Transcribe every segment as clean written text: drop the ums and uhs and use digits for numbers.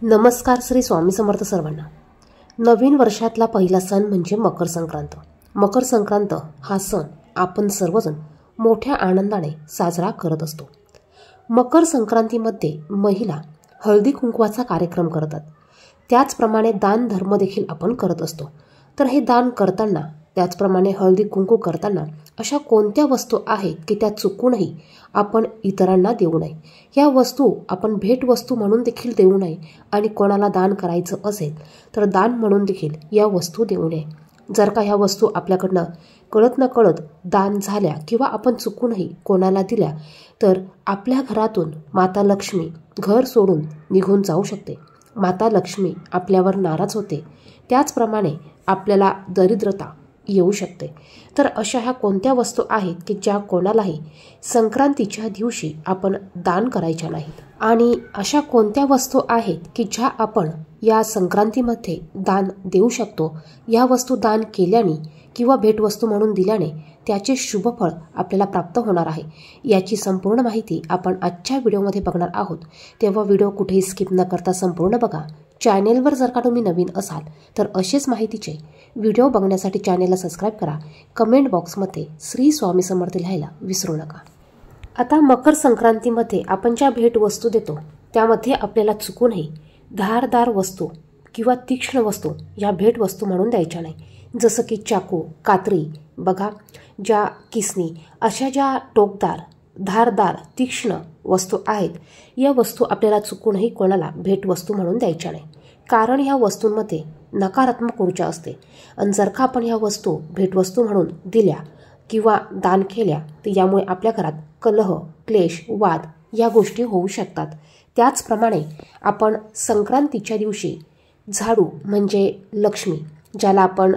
नमस्कार श्री स्वामी समर्थ सर्वांना। नवीन वर्षातला पहिला सण म्हणजे मकर संक्रांत। मकर संक्रांत हा सण आपण सर्वजण मोठ्या आनंदाने साजरा करत असतो। मकर संक्रांतीमध्ये महिला हळदी कुंकवाचा कार्यक्रम करतात। त्याचप्रमाणे दान धर्म देखील आपण करत असतो। तर हे दान करताना त्याचप्रमाणे हळदी कुंकू करताना अशा कोणत्या वस्तू आहेत की त्या चुकूनही आपण इतरांना देऊ नये। या वस्तू आपण भेटवस्तू म्हणून देखील देऊ नये आणि कोणाला दान करायचं असेल तर दान म्हणून देखील या वस्तू देऊ नये। जर का ह्या वस्तू आपल्याकडनं कळत नकळत दान झाल्या किंवा आपण चुकूनही कोणाला दिल्या तर आपल्या घरातून माता लक्ष्मी घर सोडून निघून जाऊ शकते। माता लक्ष्मी आपल्यावर नाराज होते। त्याचप्रमाणे आपल्याला दरिद्रता येऊ शकते। तर अशा ह्या कोणत्या वस्तू आहेत की ज्या कोणालाही संक्रांतीच्या दिवशी आपण दान करायच्या नाहीत आणि अशा कोणत्या वस्तू आहेत की ज्या आपण या संक्रांतीमध्ये दान देऊ शकतो। या वस्तू दान केल्याने किंवा भेटवस्तू म्हणून दिल्याने त्याचे शुभफळ आपल्याला प्राप्त होणार आहे। याची संपूर्ण माहिती आपण आजच्या व्हिडिओमध्ये बघणार आहोत। तेव्हा व्हिडिओ कुठेही स्किप न करता संपूर्ण बघा। चॅनेलवर जर का तुम्ही नवीन असाल तर असेच माहितीचे व्हिडिओ बघण्यासाठी चॅनेलला सबस्क्राईब करा। कमेंट बॉक्समध्ये श्री स्वामी समर्थ लिहायला विसरू नका। आता मकर संक्रांतीमध्ये आपण ज्या भेटवस्तू देतो त्यामध्ये आपल्याला चुकूनही धारदार वस्तू किंवा तीक्ष्ण वस्तू या भेटवस्तू म्हणून द्यायच्या नाही। जसं की चाकू, कात्री, बघा ज्या किसनी, अशा ज्या टोकदार धारदार तीक्ष्ण वस्तू आहेत या वस्तू आपल्याला चुकूनही कोणाला भेटवस्तू म्हणून द्यायच्या नाही। कारण ह्या वस्तूंमध्ये नकारात्मक ऊर्जा असते आणि जर का आपण ह्या वस्तू भेटवस्तू म्हणून दिल्या किंवा दान केल्या तर यामुळे आपल्या घरात कलह, क्लेश, वाद या गोष्टी होऊ शकतात। त्याचप्रमाणे आपण संक्रांतीच्या दिवशी झाडू म्हणजे लक्ष्मी, ज्याला आपण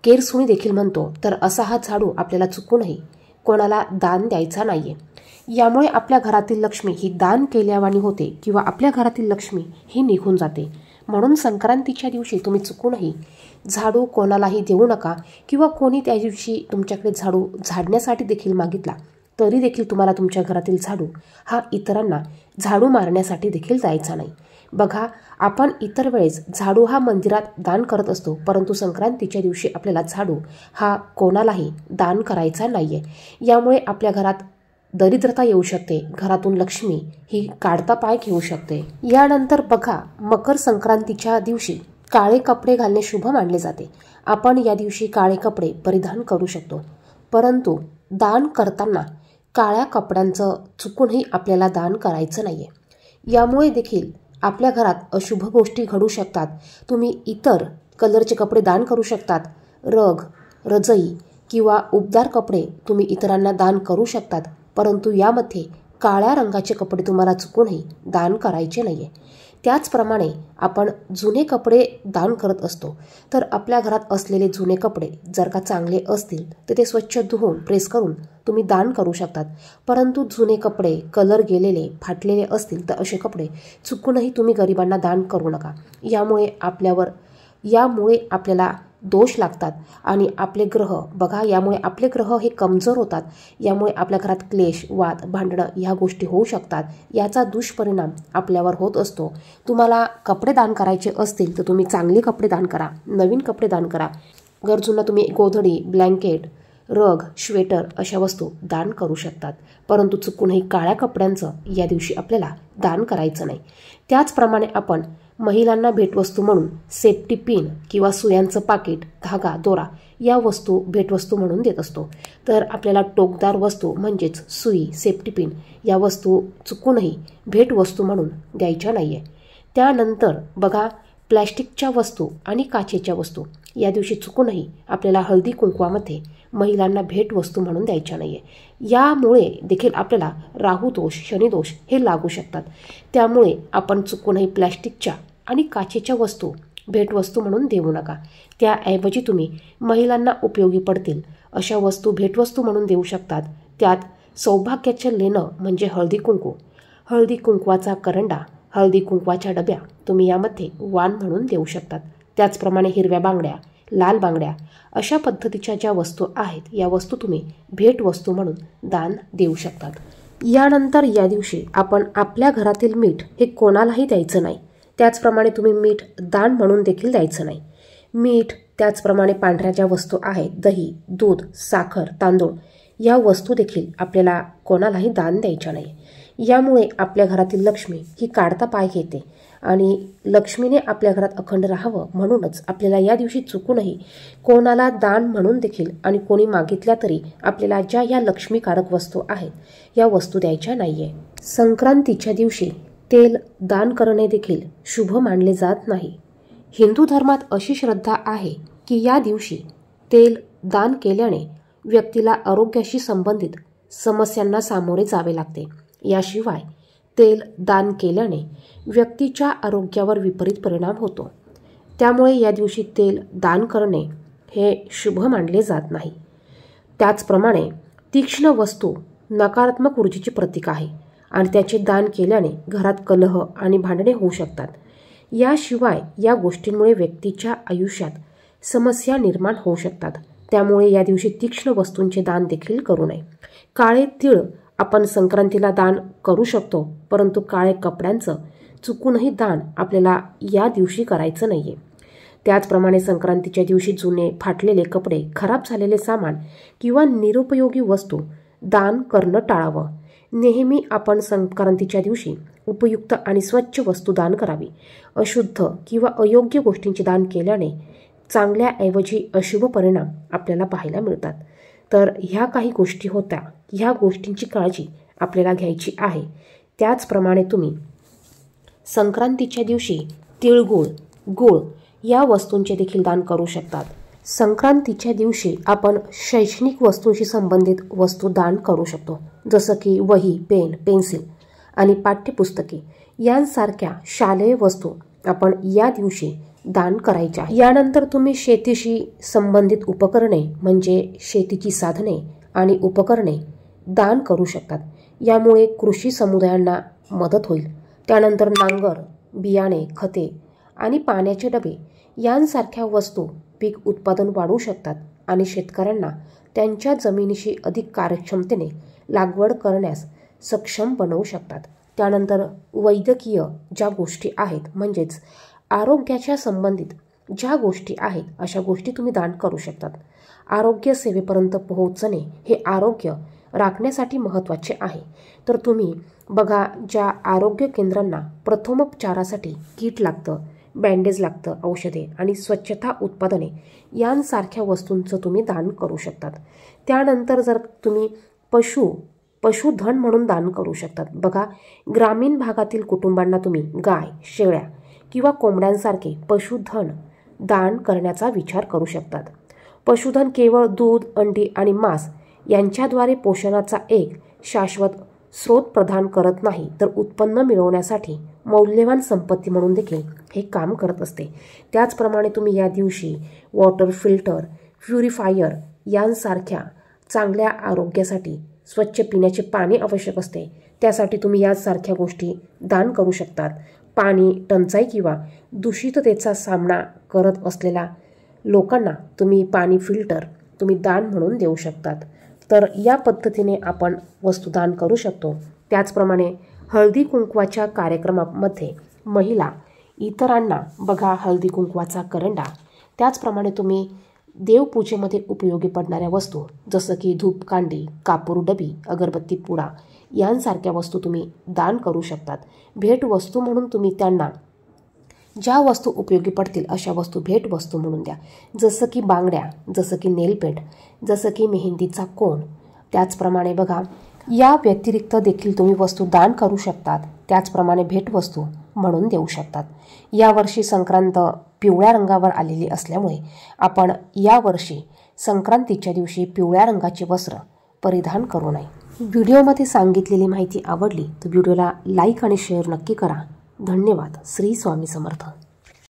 केरसुणी देखील म्हणतो, तर असा हा झाडू आपल्याला चुकूनही कोणाला दान द्यायचा नाहीये। यामुळे आपल्या घरातील लक्ष्मी ही दान केल्यावानी होते किंवा आपल्या घरातील लक्ष्मी ही निघून जाते। म्हणून संक्रांतीच्या दिवशी तुम्ही चुकूनही झाडू कोणालाही देऊ नका किंवा कोणी त्या दिवशी तुमच्याकडे झाडू झाडण्यासाठी देखील मागितला तरी देखील तुम्हाला तुमच्या घरातील झाडू हा इतरांना झाडू मारण्यासाठी देखील द्यायचा नाही। बघा, आपण इतर वेळेस झाडू हा मंदिरात दान करत असतो, परंतु संक्रांतीच्या दिवशी आपल्याला झाडू हा कोणालाही दान करायचा नाहीये। यामुळे आपल्या घरात दरिद्रता येऊ शकते, घरातून लक्ष्मी ही काढता पाय घेऊ शकते। यानंतर बघा, मकर संक्रांतीच्या दिवशी काळे कपडे घालणे शुभ मानले जाते। आपण या दिवशी काळे कपडे परिधान करू शकतो, परंतु दान करताना काळ्या कपड्यांचं चुकूनही आपल्याला दान करायचं नाहीये। यामुळे देखील आपल्या घरात अशुभ गोष्टी घडू शकतात। तुम्ही इतर कलरचे कपडे दान करू शकतात, रग, रजई किंवा उबदार कपडे तुम्ही इतरांना दान करू शकतात, परंतु यामध्ये काळ्या रंगाचे कपडे तुम्हाला चुकूनही दान करायचे नाहीये। त्याचप्रमाणे आपण जुने कपडे दान करत असतो, तर आपल्या घरात असलेले जुने कपडे जर का चांगले असतील तर ते स्वच्छ धुवून प्रेस करून तुम्ही दान करू शकतात, परंतु जुने कपडे कलर गेलेले फाटलेले असतील तर असे कपडे चुकूनही तुम्ही गरिबांना दान करू नका। यामुळे आपल्याला दोष लागतात आणि आपले ग्रह बघा, यामुळे आपले ग्रह हे कमजोर होतात। यामुळे आपल्या घरात क्लेश, वाद, भांडणं ह्या गोष्टी होऊ शकतात। याचा दुष्परिणाम आपल्यावर होत असतो। तुम्हाला कपडे दान करायचे असतील तर तुम्ही चांगले कपडे दान करा, नवीन कपडे दान करा। गरजूंना तुम्ही गोधडी, ब्लँकेट, रग, स्वेटर अशा वस्तू दान करू शकतात, परंतु चुकूनही काळ्या कपड्यांचं या दिवशी आपल्याला दान करायचं नाही। त्याचप्रमाणे आपण महिलांना भेटवस्तू म्हणून सेफ्टी पिन किंवा सुयांचं पाकिट, धागा, दोरा या वस्तू भेटवस्तू म्हणून देत असतो। तर आपल्याला टोकदार वस्तू म्हणजेच सुई, सेफ्टी पिन या वस्तू चुकूनही भेटवस्तू म्हणून द्यायच्या नाहीये। त्यानंतर बघा, प्लॅस्टिकच्या वस्तू आणि काचेच्या वस्तू या दिवशी चुकूनही आपल्याला हळदी कुंकवामध्ये महिलांना भेटवस्तू म्हणून द्यायच्या नाहीये। यामुळे देखील आपल्याला राहू दोष, शनिदोष हे लागू शकतात। त्यामुळे आपण चुकूनही प्लॅस्टिकच्या आणि काचेच्या वस्तू भेटवस्तू म्हणून देऊ नका। त्याऐवजी तुम्ही महिलांना उपयोगी पडतील अशा वस्तू भेटवस्तू म्हणून देऊ शकतात। त्यात सौभाग्याचं लेणं म्हणजे हळदी कुंकू, हळदी कुंकवाचा करंडा, हळदी कुंकवाच्या डब्या तुम्ही यामध्ये वाण म्हणून देऊ शकतात। त्याचप्रमाणे हिरव्या बांगड्या, लाल बांगड्या अशा पद्धतीच्या ज्या वस्तू आहेत या वस्तू तुम्ही भेटवस्तू म्हणून दान देऊ शकतात। यानंतर या दिवशी आपण आपल्या घरातील मीठ हे कोणालाही द्यायचं नाही। त्याचप्रमाणे तुम्ही मीठ दान म्हणून देखील द्यायचं नाही. मीठ, त्याचप्रमाणे पांढऱ्या ज्या वस्तू आहेत, दही, दूध, साखर, तांदूळ, या वस्तू देखील आपल्याला कोणालाही दान द्यायच्या नाही. यामुळे आपल्या घरातील लक्ष्मी ही काढता पाय घेते आणि लक्ष्मीने आपल्या घरात अखंड राहावं म्हणूनच आपल्याला या दिवशी चुकूनही कोणाला दान म्हणून देखील आणि कोणी मागितल्या तरी आपल्याला ज्या या लक्ष्मीकारक वस्तू आहेत या वस्तू द्यायच्या नाहीये. संक्रांतीच्या दिवशी तेल दान करणे देखील शुभ मानले जात नाही. हिंदू धर्मात अशी श्रद्धा आहे की या दिवशी तेल दान केल्याने व्यक्तीला आरोग्याशी संबंधित समस्यांना सामोरे जावे लागते. याशिवाय तेल दान केल्याने व्यक्तीच्या आरोग्यावर विपरीत परिणाम होतो. त्यामुळे या दिवशी तेल दान करणे हे शुभ मानले जात नाही. त्याचप्रमाणे तीक्ष्ण वस्तू नकारात्मक ऊर्जेची प्रतीक आहे आणि त्याचे दान केल्याने घरात कलह आणि भांडणे होऊ शकतात. याशिवाय या गोष्टींमुळे व्यक्तीच्या आयुष्यात समस्या निर्माण होऊ शकतात. त्यामुळे या दिवशी तीक्ष्ण वस्तूंचे दान देखील करू नये. काळे तीळ आपण संक्रांतीला दान करू शकतो, परंतु काळे कपड्यांचं चुकूनही दान आपल्याला या दिवशी करायचं नाहीये. त्याचप्रमाणे संक्रांतीच्या दिवशी जुने फाटलेले कपडे, खराब झालेले सामान किंवा निरुपयोगी वस्तू दान करणं टाळावं. नेहमी आपण संक्रांतीच्या दिवशी उपयुक्त आणि स्वच्छ वस्तू दान करावी. अशुद्ध किंवा अयोग्य गोष्टींचे दान केल्याने चांगल्याऐवजी अशुभ परिणाम आपल्याला पाहायला मिळतात. तर ह्या काही गोष्टी होत्या, ह्या गोष्टींची काळजी आपल्याला घ्यायची आहे. त्याचप्रमाणे तुम्ही संक्रांतीच्या दिवशी तिळगुळ, गूळ या वस्तूंचे देखील दान करू शकतात. संक्रांतीच्या दिवशी आपण शैक्षणिक वस्तूंशी संबंधित वस्तू दान करू शकतो, जसं की वही, पेन, पेन्सिल आणि पाठ्यपुस्तके यांसारख्या शालेय वस्तू आपण या दिवशी दान करायच्या आहे. यानंतर तुम्ही शेतीशी संबंधित उपकरणे म्हणजे शेतीची साधने आणि उपकरणे दान करू शकतात. यामुळे कृषी समुदायांना मदत होईल. त्यानंतर नांगर, बियाणे, खते आणि पाण्याचे डबे यांसारख्या वस्तू पीक उत्पादन वाढवू शकतात आणि शेतकऱ्यांना त्यांच्या जमिनीशी अधिक कार्यक्षमतेने लागवड करण्यास सक्षम बनवू शकतात. त्यानंतर वैद्यकीय ज्या गोष्टी आहेत म्हणजेच आरोग्याच्या संबंधित ज्या गोष्टी आहेत अशा गोष्टी तुम्ही दान करू शकतात. आरोग्य सेवेपर्यंत पोहोचणे हे आरोग्य राखण्यासाठी महत्त्वाचे आहे. तर तुम्ही बघा, ज्या आरोग्य केंद्रांना प्रथमोपचारासाठी किट लागतं, बँडेज लागतं, औषधे आणि स्वच्छता उत्पादने यांसारख्या वस्तूंचं तुम्ही दान करू शकतात. त्यानंतर जर तुम्ही पशुधन म्हणून दान करू शकतात. बघा, ग्रामीण भागातील कुटुंबांना तुम्ही गाय, शेळ्या किंवा कोंबड्यांसारखे पशुधन दान करण्याचा विचार करू शकतात. पशुधन केवळ दूध, अंडी आणि मांस यांच्याद्वारे पोषणाचा एक शाश्वत स्रोत प्रदान करत नाही, तर उत्पन्न मिळवण्यासाठी मौल्यवान संपत्ती म्हणून देखील हे काम करत असते. त्याचप्रमाणे तुम्ही या दिवशी वॉटर फिल्टर, प्युरिफायर यांसारख्या चांगल्या आरोग्यासाठी स्वच्छ पिण्याचे पाणी आवश्यक असते, त्यासाठी तुम्ही यासारख्या गोष्टी दान करू शकतात. पाणी टंचाई किंवा दूषिततेचा सामना करत असलेल्या लोकांना तुम्ही पाणी फिल्टर तुम्ही दान म्हणून देऊ शकतात. तर या पद्धतीने आपण वस्तू दान करू शकतो. त्याचप्रमाणे हळदी कुंकवाच्या कार्यक्रमामध्ये महिला इतरांना बघा हळदी कुंकवाचा करंडा, त्याचप्रमाणे तुम्ही देवपूजेमध्ये उपयोगी पडणाऱ्या वस्तू जसं की धूपकांडी, कापूर डबी, अगरबत्ती पुडा यांसारख्या वस्तू तुम्ही दान करू शकतात. भेटवस्तू म्हणून तुम्ही त्यांना ज्या वस्तू उपयोगी पडतील अशा वस्तू भेटवस्तू म्हणून द्या. जसं की बांगड्या, जसं की नेलपेंट, जसं की मेहंदीचा कोन. त्याचप्रमाणे बघा, या व्यतिरिक्त देखील तुम्ही वस्तू दान करू शकतात. त्याचप्रमाणे भेटवस्तू म्हणून देऊ शकतात. यावर्षी संक्रांत पिवळ्या रंगावर आलेली असल्यामुळे आपण यावर्षी संक्रांतीच्या दिवशी पिवळ्या रंगाचे वस्त्र परिधान करू नये. व्हिडिओमध्ये सांगितलेली माहिती आवडली तर व्हिडिओला लाईक आणि शेअर नक्की करा. धन्यवाद. श्री स्वामी समर्थ.